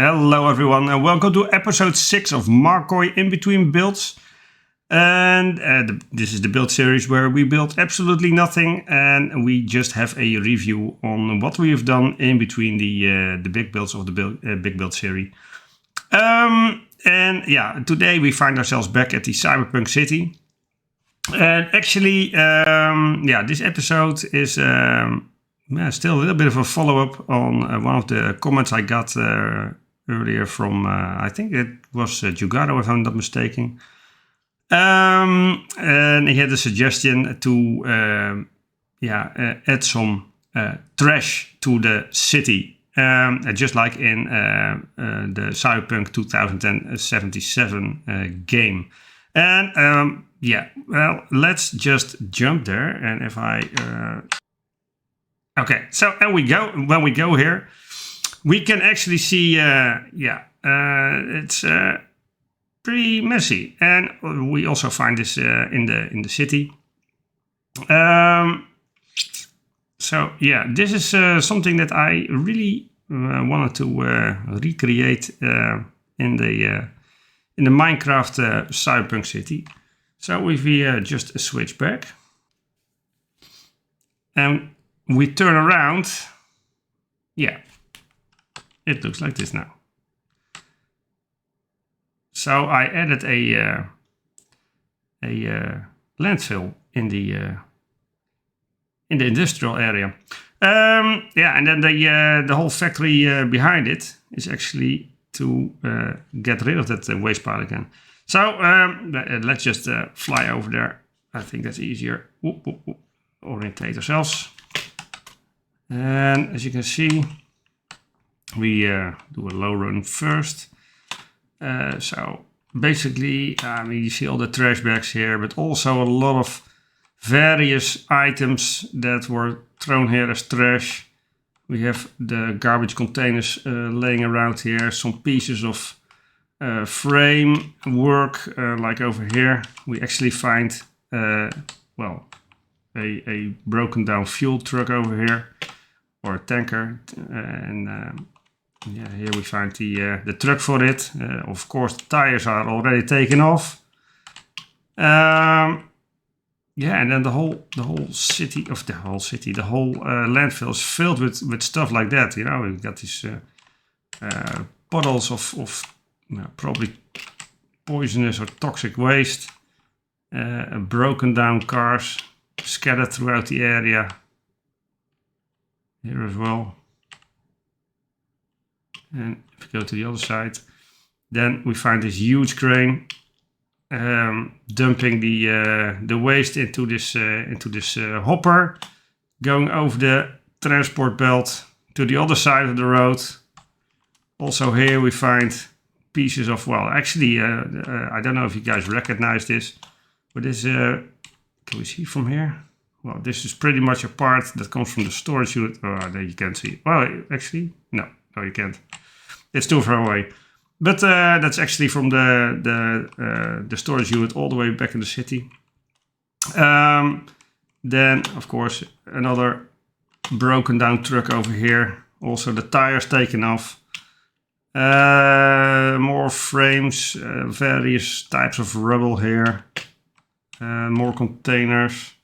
Hello everyone and welcome to episode 6 of Markoy in between builds. And this is the build series where we build absolutely nothing and we just have a review on what we have done in between the big builds of the big build series. And yeah, today we find ourselves back at the cyberpunk city. And actually, this episode is still a little bit of a follow-up on one of the comments I got earlier from, I think it was Jugado, if I'm not mistaken. And he had a suggestion to add some trash to the city, just like in the Cyberpunk 2077 game. And let's just jump there. And if I when we go here, we can actually see it's pretty messy, and we also find this in the city. This is something that I really wanted to recreate in the Minecraft Cyberpunk city. So if we just switch back and we turn around, it looks like this now. So I added a landfill in the industrial area. And then the whole factory behind it is actually to get rid of that waste pile again. So let's just fly over there. I think that's easier. Orientate ourselves. And as you can see, we do a low run first. So basically, you see all the trash bags here, but also a lot of various items that were thrown here as trash. We have the garbage containers laying around here, some pieces of frame work, like over here. We actually find, a broken down fuel truck over here, or a tanker, here we find the truck for it. Of course, the tires are already taken off. And then the whole landfill is filled with stuff like that. You know, we've got these puddles of probably poisonous or toxic waste, broken down cars scattered throughout the area. Here as well. And if we go to the other side, then we find this huge crane dumping the waste into this hopper, going over the transport belt to the other side of the road. Also here we find pieces of, I don't know if you guys recognize this, but this, can we see from here? Well, this is pretty much a part that comes from the storage unit. Oh, there you can't see. Well, actually, no, you can't. It's too far away. But that's actually from the storage unit all the way back in the city. Then, of course, another broken down truck over here. Also the tires taken off. More frames, various types of rubble here. More containers.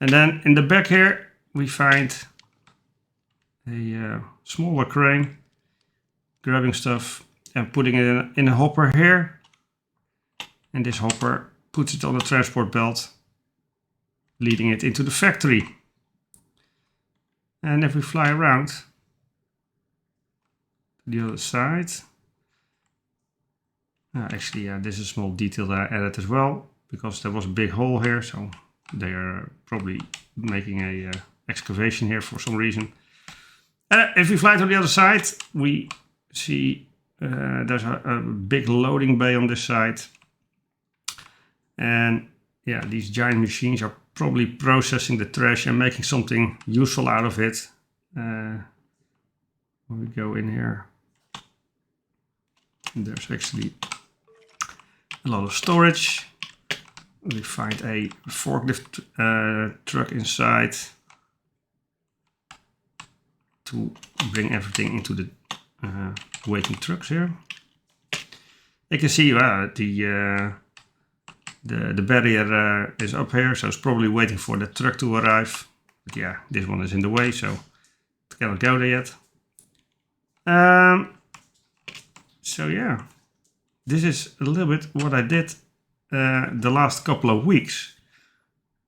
And then in the back here, we find a smaller crane grabbing stuff and putting it in a hopper here. And this hopper puts it on the transport belt, leading it into the factory. And if we fly around to the other side, this is a small detail that I added as well, because there was a big hole here, so they are probably making a excavation here for some reason. If we fly to the other side, we see there's a big loading bay on this side. And these giant machines are probably processing the trash and making something useful out of it. When we go in here, there's actually a lot of storage. We find a forklift truck inside to bring everything into the waiting trucks here. You can see the barrier is up here, so it's probably waiting for the truck to arrive. But yeah, this one is in the way, so it cannot go there yet. So yeah, this is a little bit what I did the last couple of weeks.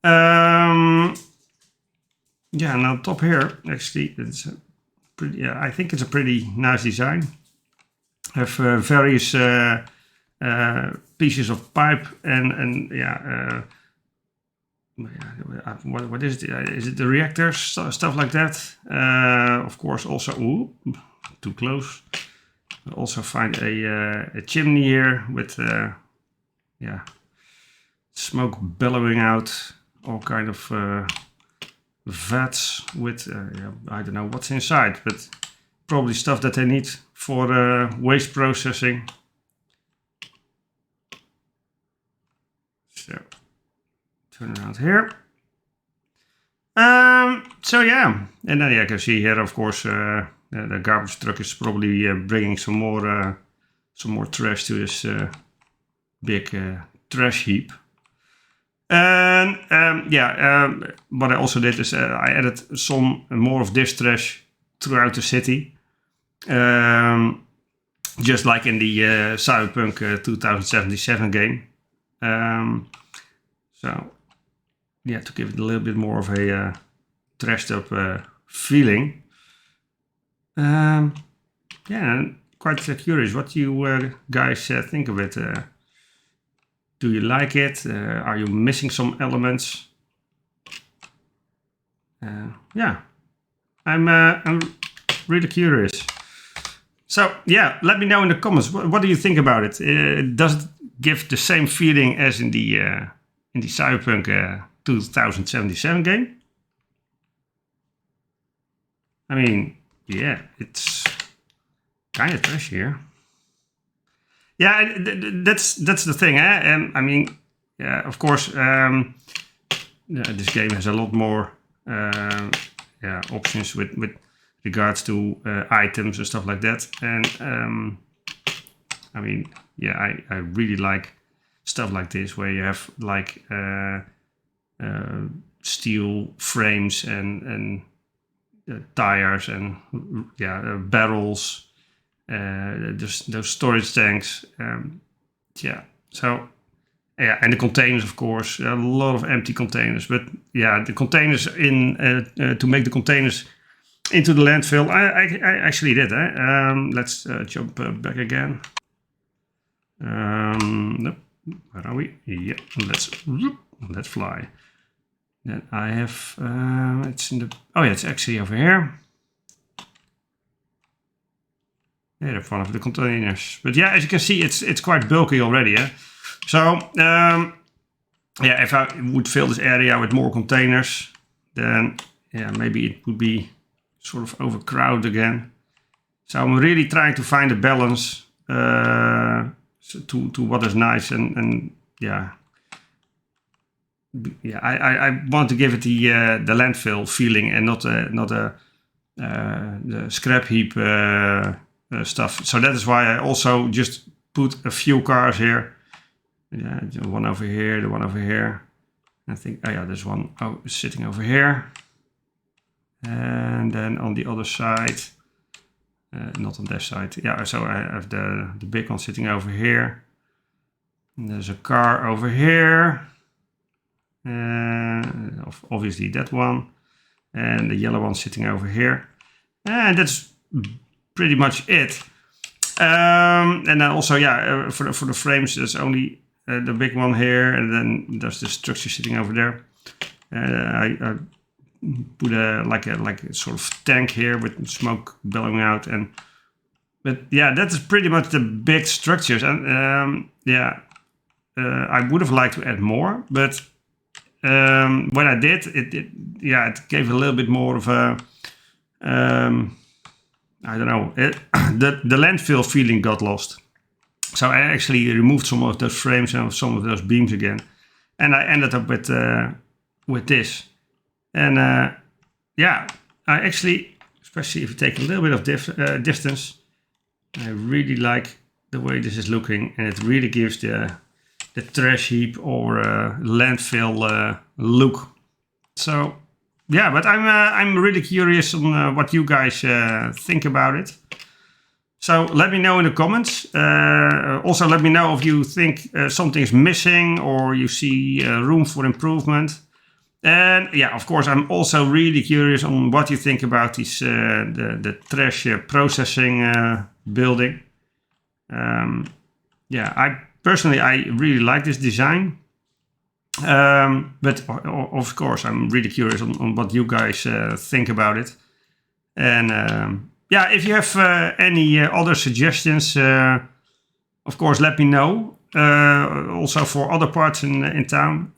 Yeah, and on top here, actually, it's pretty. Yeah, I think it's a pretty nice design. I have various pieces of pipe and yeah. What is it? Is it the reactors, stuff like that? Of course, also too close. I also find a chimney here with yeah, smoke bellowing out, all kind of vats with yeah, I don't know what's inside, but probably stuff that they need for waste processing. So turn around here. So yeah, and then you can see here, of course, the garbage truck is probably bringing some more trash to this big trash heap. And yeah, what I also did is I added some more of this trash throughout the city, just like in the Cyberpunk 2077 game. So yeah, to give it a little bit more of a trashed up feeling. Yeah, quite curious what you guys think of it. Do you like it? Are you missing some elements? Yeah, I'm really curious. So yeah, let me know in the comments. What do you think about it? Does it give the same feeling as in the Cyberpunk 2077 game? I mean, yeah, it's kind of trashy here. Yeah, that's the thing, eh? I mean, yeah, of course, this game has a lot more yeah, options with regards to items and stuff like that. And I mean, yeah, I really like stuff like this where you have like steel frames and tires and yeah, barrels. Those storage tanks, yeah. So yeah, and the containers, of course, a lot of empty containers. But yeah, the containers to make the containers into the landfill, I actually did. Let's jump back again. Nope. Where are we? Yeah, let's fly. Then I have it's in the. Oh yeah, it's actually over here. Yeah, they're one of the containers. But yeah, as you can see, it's quite bulky already. Eh? So yeah, if I would fill this area with more containers, then yeah, maybe it would be sort of overcrowded again. So I'm really trying to find a balance to what is nice and yeah. Yeah, I want to give it the landfill feeling and not the scrap heap stuff. So that is why I also just put a few cars here. Yeah, the one over here, the one over here. I think, oh yeah, there's one sitting over here. And then on the other side, not on that side. Yeah, so I have the big one sitting over here. And there's a car over here. Obviously that one. And the yellow one sitting over here. And that's pretty much it. And then also, yeah, for the frames, there's only the big one here, and then there's the structure sitting over there. I put like a sort of tank here with smoke billowing out, but yeah, that's pretty much the big structures. And yeah, I would have liked to add more, but when I did, it gave a little bit more of a I don't know, the landfill feeling got lost. So I actually removed some of those frames and some of those beams again. And I ended up with this. And yeah, I actually, especially if you take a little bit of distance, I really like the way this is looking, and it really gives the trash heap or landfill look. So yeah, but I'm really curious on what you guys think about it. So let me know in the comments. Also let me know if you think something is missing or you see room for improvement. And yeah, of course, I'm also really curious on what you think about these the trash processing building. Yeah, I really like this design. But of course, I'm really curious on what you guys think about it. And yeah, if you have any other suggestions, of course, let me know. Also for other parts in town.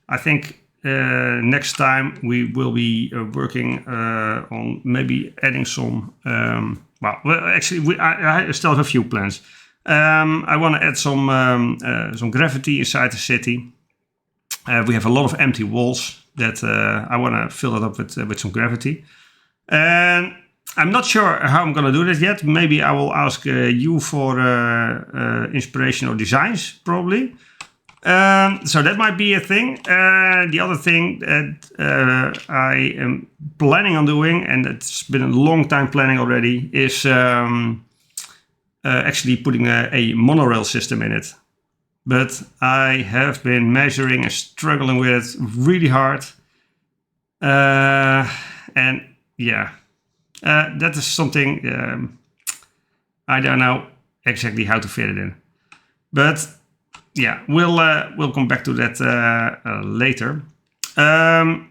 I think next time we will be working on maybe adding some. Well, actually, I still have a few plans. I want to add some graffiti inside the city. We have a lot of empty walls that I want to fill it up with some graffiti. And I'm not sure how I'm going to do that yet. Maybe I will ask you for inspiration or designs, probably. So that might be a thing. The other thing that I am planning on doing, and it's been a long time planning already, is actually putting a monorail system in it. But I have been measuring and struggling with it really hard. And yeah, that is something I don't know exactly how to fit it in. But yeah, we'll come back to that later. I'm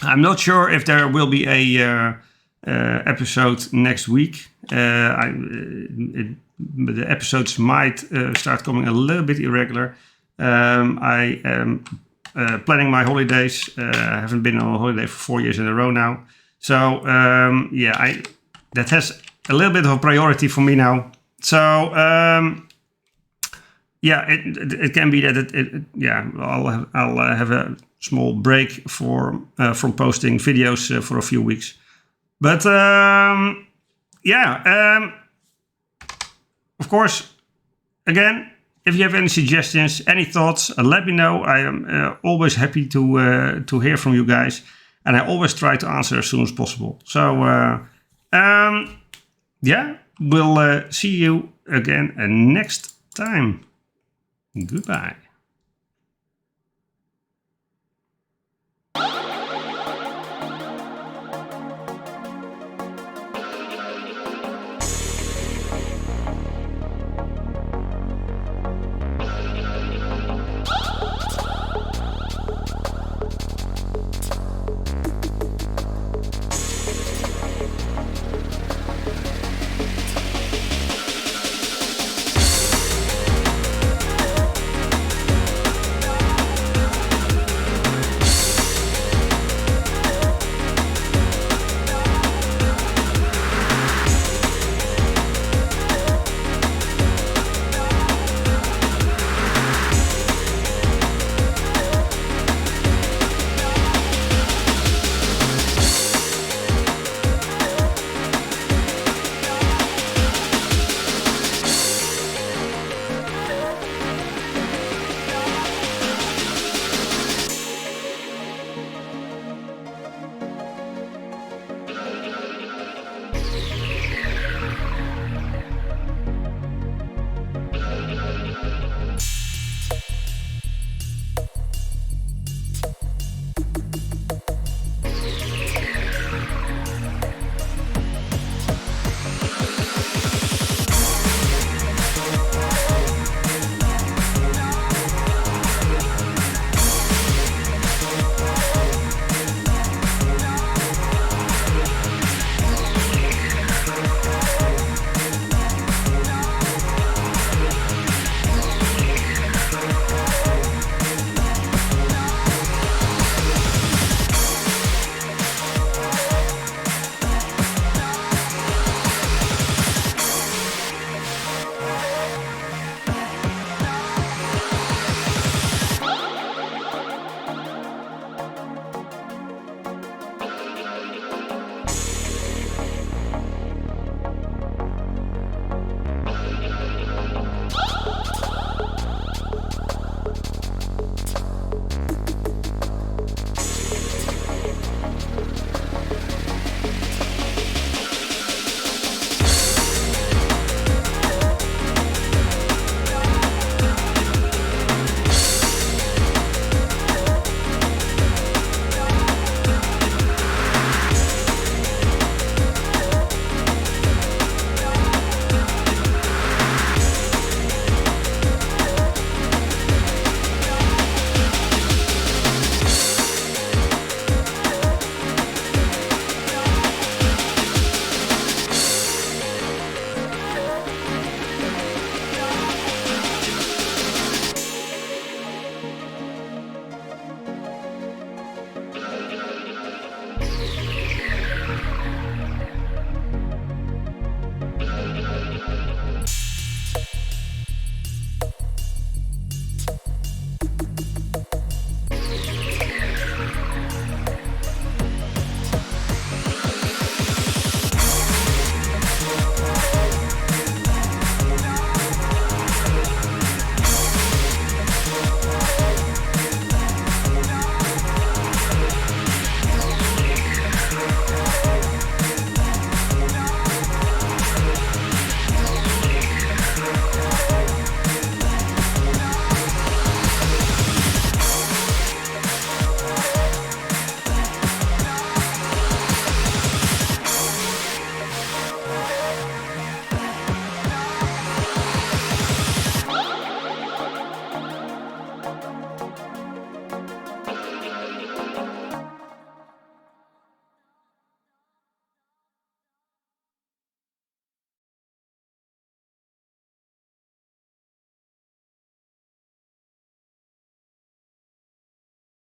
not sure if there will be a episode next week. The episodes might start coming a little bit irregular. I am planning my holidays. I haven't been on a holiday for 4 years in a row now. So yeah, that has a little bit of a priority for me now. So yeah, it can be that yeah, I'll have a small break from posting videos for a few weeks. But yeah, of course, again, if you have any suggestions, any thoughts, let me know. I am always happy to hear from you guys, and I always try to answer as soon as possible. So yeah, we'll see you again next time. Goodbye.